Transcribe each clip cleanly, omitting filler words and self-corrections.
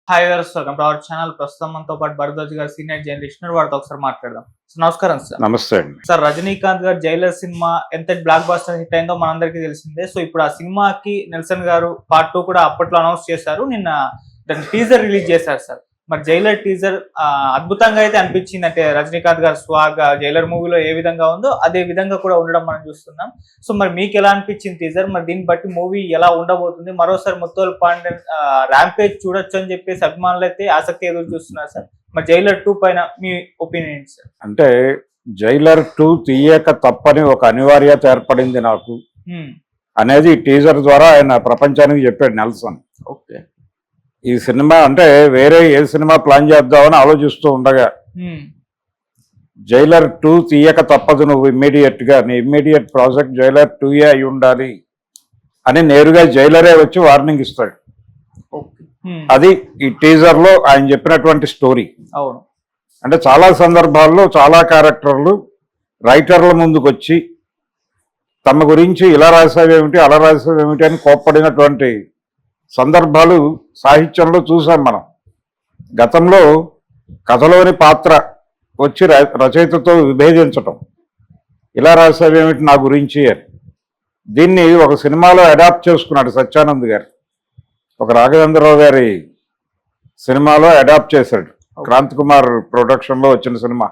Hi viewers, welcome to our channel. ప్రస్తుతం మనతో పాటు భరద్వాజ్ గారు సీనియర్ జర్నలిస్ట్ ఉన్నారు. వారితో ఒకసారి మాట్లాడదాం. నమస్కారం సార్. నమస్తే అండి. సార్, రజనీకాంత్ గారు జైలర్ సినిమా ఎంత బ్లాక్ బస్టర్ హిట్ అయిందో మనందరికీ తెలిసిందే. సో ఇప్పుడు ఆ సినిమాకి నెల్సన్ గారు పార్ట్ 2 కూడా అప్పట్లో అనౌన్స్ చేశారు. నిన్న దాని టీజర్ రిలీజ్ చేశారు సార్. మరి జైలర్ టీజర్ అద్భుతంగా అయితే అనిపించింది. అంటే రజనీకాంత్ గారు స్వాగ్ జైలర్ మూవీలో ఏ విధంగా ఉందో అదే విధంగా కూడా ఉండడం మనం చూస్తున్నాం. సో మరి మీకు ఎలా అనిపించింది టీజర్? మరి దీన్ని బట్టి మూవీ ఎలా ఉండబోతుంది? మరోసారి ముత్తోల్ పాండ్యన్ ర్యాంపేజ్ చూడొచ్చు అని చెప్పేసి అభిమానులు అయితే ఆసక్తి ఎదురు చూస్తున్నారు సార్. మరి జైలర్ 2 పైన మీ ఒపీనియన్ సార్? అంటే జైలర్ 2 తీయక తప్పని ఒక అనివార్యత ఏర్పడింది నాకు అనేది టీజర్ ద్వారా ఆయన ప్రపంచానికి చెప్పాడు నెల్సన్. ఓకే, ఈ సినిమా అంటే వేరే ఏ సినిమా ప్లాన్ చేద్దామని ఆలోచిస్తూ ఉండగా జైలర్ 2 తీయక తప్పదు, నువ్వు ఇమ్మీడియట్ గా నీ ఇమ్మీడియట్ ప్రాజెక్ట్ జైలర్ 2 అయి ఉండాలి అని నేరుగా జైలరే వచ్చి వార్నింగ్ ఇస్తాడు. అది ఈ టీజర్ లో ఆయన చెప్పినటువంటి స్టోరీ. అవును, అంటే చాలా సందర్భాల్లో చాలా క్యారెక్టర్లు రైటర్ల ముందుకు వచ్చి తమ గురించి ఇలా రాసేవేమిటి అలా రాసేవేమిటి అని కోప్పడినటువంటి సందర్భాలు సాహిత్యంలో చూసాం మనం. గతంలో కథలోని పాత్ర వచ్చి రచయితతో విభేదించటం, ఇలా రాసేవేమిటి నా గురించి అని. దీన్ని ఒక సినిమాలో అడాప్ట్ చేసుకున్నాడు సత్యానంద్ గారు. ఒక రాఘవేంద్రరావు గారి సినిమాలో అడాప్ట్ చేశాడు. క్రాంతి కుమార్ ప్రొడక్షన్ లో వచ్చిన సినిమా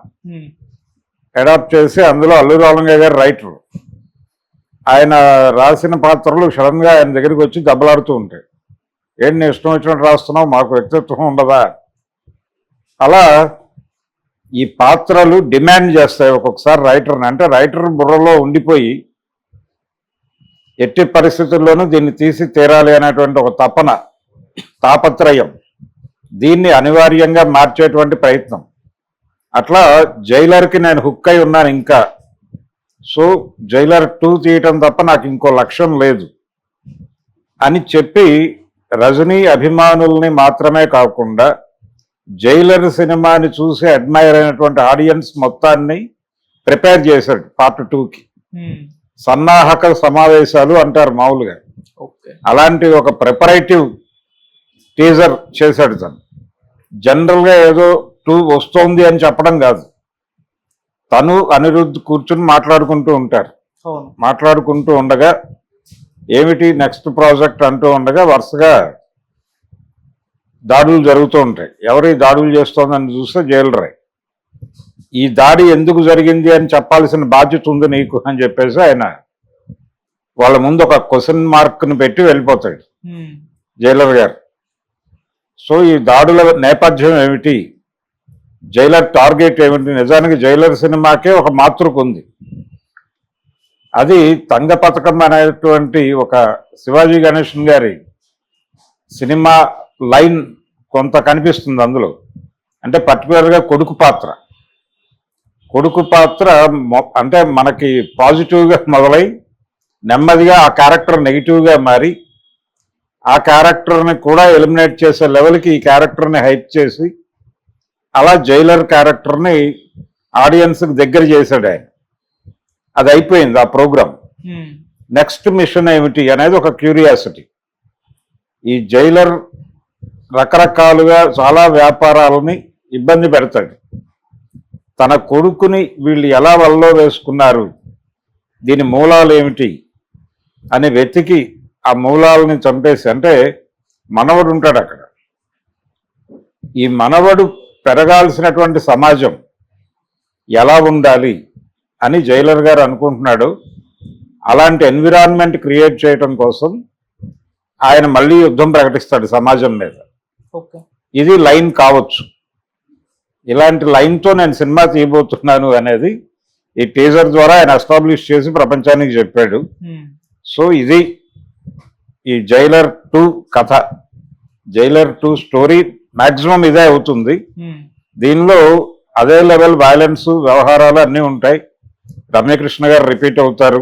అడాప్ట్ చేసి అందులో అల్లు రామలింగయ్య గారు రైటర్. ఆయన రాసిన పాత్రలు సడన్ గా ఆయన దగ్గరికి వచ్చి దెబ్బలాడుతూ ఉంటాయి. ఏంటి నీ ఇష్టం వచ్చినట్టు రాస్తున్నావు, మాకు వ్యక్తిత్వం ఉండదా? అలా ఈ పాత్రలు డిమాండ్ చేస్తాయి ఒక్కొక్కసారి రైటర్ని. అంటే రైటర్ బుర్రలో ఉండిపోయి ఎట్టి పరిస్థితుల్లోనూ దీన్ని తీసి తీరాలి అనేటువంటి ఒక తాపత్రయం, దీన్ని అనివార్యంగా మార్చేటువంటి ప్రయత్నం. అట్లా జైలర్కి నేను హుక్ అయి ఉన్నాను ఇంకా. సో జైలర్ 2 తీయటం తప్ప నాకు ఇంకో లక్ష్యం లేదు అని చెప్పి రజనీ అభిమానుల్ని మాత్రమే కాకుండా జైలర్ సినిమాని చూసి అడ్మైర్ అయినటువంటి ఆడియన్స్ మొత్తాన్ని ప్రిపేర్ చేశాడు పార్ట్ 2కి. సన్నాహక సమావేశాలు అంటారు మామూలుగా. అలాంటి ఒక ప్రిపరేటివ్ టీజర్ చేశాడు తను. జనరల్గా ఏదో 2 వస్తోంది అని చెప్పడం కాదు. తను అనిరుద్ధ్ కూర్చుని మాట్లాడుకుంటూ ఉంటారు. మాట్లాడుకుంటూ ఉండగా ఏమిటి నెక్స్ట్ ప్రాజెక్ట్ అంటూ ఉండగా వరుసగా దాడులు జరుగుతూ ఉంటాయి. ఎవరు ఈ దాడులు చేస్తోందని చూస్తే జైలరే. ఈ దాడి ఎందుకు జరిగింది అని చెప్పాల్సిన బాధ్యత ఉంది నీకు అని చెప్పేసి ఆయన వాళ్ళ ముందు ఒక క్వశ్చన్ మార్క్ని పెట్టి వెళ్ళిపోతాడు జైలర్ గారు. సో ఈ దాడుల నేపథ్యం ఏమిటి, జైలర్ టార్గెట్ ఏమిటి? నిజానికి జైలర్ సినిమాకే ఒక మాతృక ఉంది. అది తంగ పథకం అనేటువంటి ఒక శివాజీ గణేశన్ గారి సినిమా లైన్ కొంత కనిపిస్తుంది అందులో. అంటే పర్టికులర్గా కొడుకు పాత్ర అంటే మనకి పాజిటివ్గా మొదలై నెమ్మదిగా ఆ క్యారెక్టర్ నెగిటివ్గా మారి ఆ క్యారెక్టర్ని కూడా ఎలిమినేట్ చేసే లెవెల్కి ఈ క్యారెక్టర్ని హైప్ చేసి అలా జైలర్ క్యారెక్టర్ని ఆడియన్స్కి దగ్గర చేశాడు ఆయన. అది అయిపోయింది ఆ ప్రోగ్రామ్. నెక్స్ట్ మిషన్ ఏమిటి అనేది ఒక క్యూరియాసిటీ. ఈ జైలర్ రకరకాలుగా చాలా వ్యాపారాలని ఇబ్బంది పెడతాడు. తన కొడుకుని వీళ్ళు ఎలా వల్లో వేసుకున్నారు, దీని మూలాలు ఏమిటి అని వెతికి ఆ మూలాలని చంపేసి, అంటే మనవడు ఉంటాడు అక్కడ. ఈ మనవడు పెరగాల్సినటువంటి సమాజం ఎలా ఉండాలి అని జైలర్ గారు అనుకుంటున్నాడు. అలాంటి ఎన్విరాన్మెంట్ క్రియేట్ చేయడం కోసం ఆయన మళ్ళీ యుద్ధం ప్రకటిస్తాడు సమాజం మీద. ఇది లైన్ కావచ్చు. ఇలాంటి లైన్తో నేను సినిమా తీయబోతున్నాను అనేది ఈ టీజర్ ద్వారా ఆయన ఎస్టాబ్లిష్ చేసి ప్రపంచానికి చెప్పాడు. సో ఇది ఈ జైలర్ 2 కథ. జైలర్ 2 స్టోరీ మాక్సిమం ఇదే అవుతుంది. దీనిలో అదే లెవెల్ వైలెన్స్ వ్యవహారాలు అన్నీ ఉంటాయి. రమ్యకృష్ణ గారు రిపీట్ అవుతారు.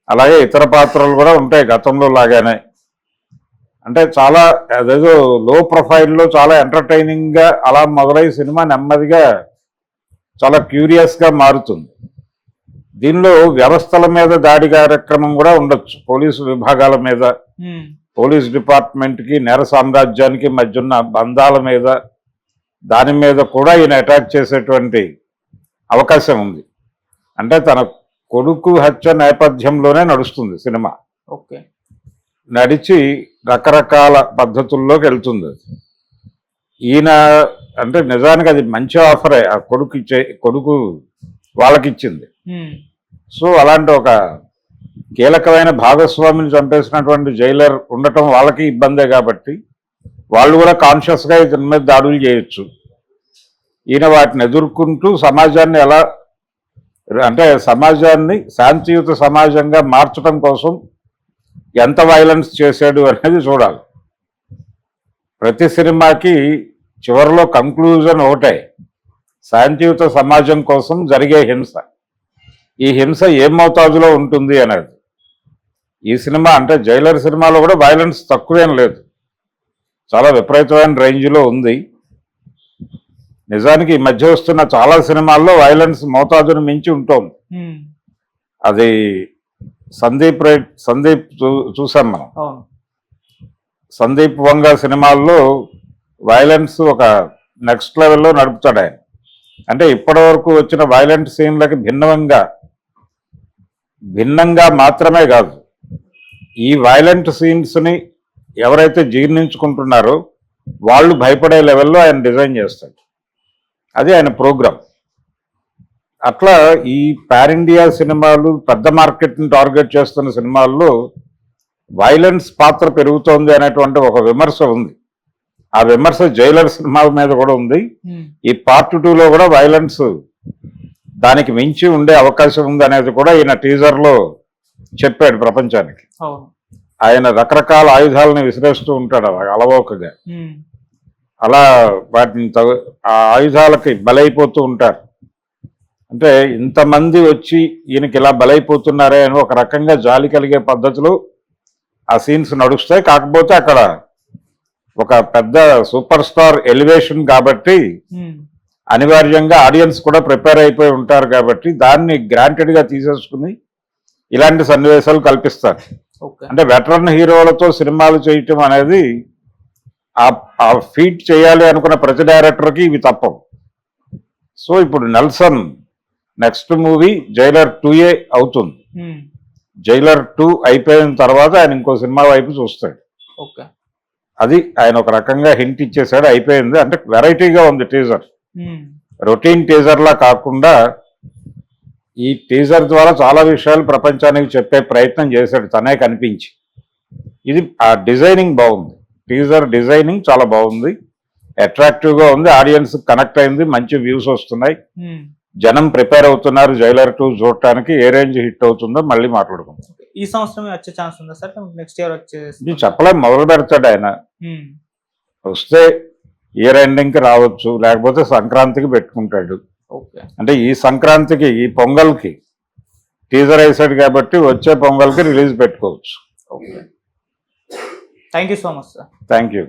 అలాగే ఇతర పాత్రలు కూడా ఉంటాయి గతంలో లాగానే. అంటే చాలా అదేదో లో ప్రొఫైల్లో చాలా ఎంటర్టైనింగ్గా అలా మొదలై సినిమా నెమ్మదిగా చాలా క్యూరియస్గా మారుతుంది. దీనిలో వ్యవస్థల మీద దాడి కార్యక్రమం కూడా ఉండొచ్చు, పోలీసు విభాగాల మీద, పోలీస్ డిపార్ట్మెంట్కి నేర సామ్రాజ్యానికి మధ్య ఉన్న బంధాల మీద దాని మీద కూడా ఈయన అటాక్ చేసేటువంటి అవకాశం ఉంది. అంటే తన కొడుకు హత్య నేపథ్యంలోనే నడుస్తుంది సినిమా. ఓకే. నడిచి రకరకాల పద్ధతుల్లోకి వెళ్తుంది. ఈయన అంటే నిజానికి అది మంచి ఆఫరే ఆ కొడుకు వాళ్ళకి ఇచ్చింది. సో అలాంటి ఒక కీలకమైన భాగస్వామిని చంపేసినటువంటి జైలర్ ఉండటం వాళ్ళకి ఇబ్బందే కాబట్టి వాళ్ళు కూడా కాన్షియస్గా ఇతని మీద దాడులు చేయొచ్చు. ఈయన వాటిని ఎదుర్కొంటూ సమాజాన్ని ఎలా అంటే సమాజాన్ని శాంతియుత సమాజంగా మార్చడం కోసం ఎంత వైలెన్స్ చేశాడు అనేది చూడాలి. ప్రతి సినిమాకి చివరిలో కంక్లూజన్ ఒకటే, శాంతియుత సమాజం కోసం జరిగే హింస. ఈ హింస ఏ మోతాదులో ఉంటుంది అనేది. ఈ సినిమా అంటే జైలర్ సినిమాలో కూడా వైలెన్స్ తక్కువేం లేదు, చాలా విపరీతమైన రేంజ్లో ఉంది. నిజానికి ఈ మధ్య వస్తున్న చాలా సినిమాల్లో వైలెన్స్ మోతాదును మించి ఉంటుంది. అది సందీప్ చూసాం మనం. సందీప్ వంగ సినిమాల్లో వైలెన్స్ ఒక నెక్స్ట్ లెవెల్లో నడుపుతాడు ఆయన. అంటే ఇప్పటి వరకు వచ్చిన వైలెంట్ సీన్లకి భిన్నంగా మాత్రమే కాదు, ఈ వైలెంట్ సీన్స్ని ఎవరైతే జీర్ణించుకుంటున్నారో వాళ్ళు భయపడే లెవెల్లో ఆయన డిజైన్ చేస్తాడు. అది ఆయన ప్రోగ్రామ్. అట్లా ఈ పాన్ ఇండియా సినిమాలు పెద్ద మార్కెట్ని టార్గెట్ చేస్తున్న సినిమాల్లో వైలెన్స్ పాత్ర పెరుగుతోంది అనేటువంటి ఒక విమర్శ ఉంది. ఆ విమర్శ జైలర్ సినిమా మీద కూడా ఉంది. ఈ పార్ట్ 2లో కూడా వైలెన్స్ దానికి మించి ఉండే అవకాశం ఉంది అనేది కూడా ఈయన టీజర్లో చెప్పాడు ప్రపంచానికి. ఆయన రకరకాల ఆయుధాలను విసిరేస్తూ ఉంటాడు అలవోకగా. అలా వాటిని ఆ ఆయుధాలకి బలైపోతూ ఉంటారు. అంటే ఇంతమంది వచ్చి ఈయనకి ఇలా బలైపోతున్నారే అని ఒక రకంగా జాలి కలిగే పద్ధతిలో ఆ సీన్స్ నడుస్తాయి. కాకపోతే అక్కడ ఒక పెద్ద సూపర్ స్టార్ ఎలివేషన్ కాబట్టి అనివార్యంగా ఆడియన్స్ కూడా ప్రిపేర్ అయిపోయి ఉంటారు కాబట్టి దాన్ని గ్రాంటెడ్గా తీసేసుకుని ఇలాంటి సన్నివేశాలు కల్పిస్తారు. అంటే వెటరన్ హీరోలతో సినిమాలు చేయటం అనేది ఆ ఫీట్ చేయాలి అనుకున్న ప్రతి డైరెక్టర్కి ఇవి తప్పవు. సో ఇప్పుడు Nelson next movie Jailer 2A అవుతుంది. జైలర్ 2 అయిపోయిన తర్వాత ఆయన ఇంకో సినిమా వైపు చూస్తాడు. అది ఆయన ఒక రకంగా హింట్ ఇచ్చేసాడు. అయిపోయింది అంటే వెరైటీగా ఉంది టీజర్, రొటీన్ టీజర్లా కాకుండా ఈ టీజర్ ద్వారా చాలా విషయాలు ప్రపంచానికి చెప్పే ప్రయత్నం చేశాడు తనే కనిపించి. ఇది ఆ డిజైనింగ్ బాగుంది, టీజర్ డిజైనింగ్ చాలా బాగుంది, అట్రాక్టివ్గా ఉంది, ఆడియన్స్ కనెక్ట్ అయింది, మంచి వ్యూస్ వస్తున్నాయి, జనం ప్రిపేర్ అవుతున్నారు జైలర్ 2 చూడటానికి. ఏ రేంజ్ హిట్ అవుతుందో మళ్ళీ మాట్లాడుకుందాం. ఈ సంవత్సరం వచ్చే ఛాన్స్ ఉందా సార్? నెక్స్ట్ ఇయర్ వచ్చే చెప్పలేం, మొదలు పెడతాడు ఆయన. వస్తే ఇయర్ ఎండింగ్కి రావచ్చు, లేకపోతే సంక్రాంతికి పెట్టుకుంటాడు. అంటే ఈ సంక్రాంతికి ఈ పొంగల్కి టీజర్ వేసాడు కాబట్టి వచ్చే పొంగల్కి రిలీజ్ పెట్టుకోవచ్చు. Thank you so much sir. Thank you.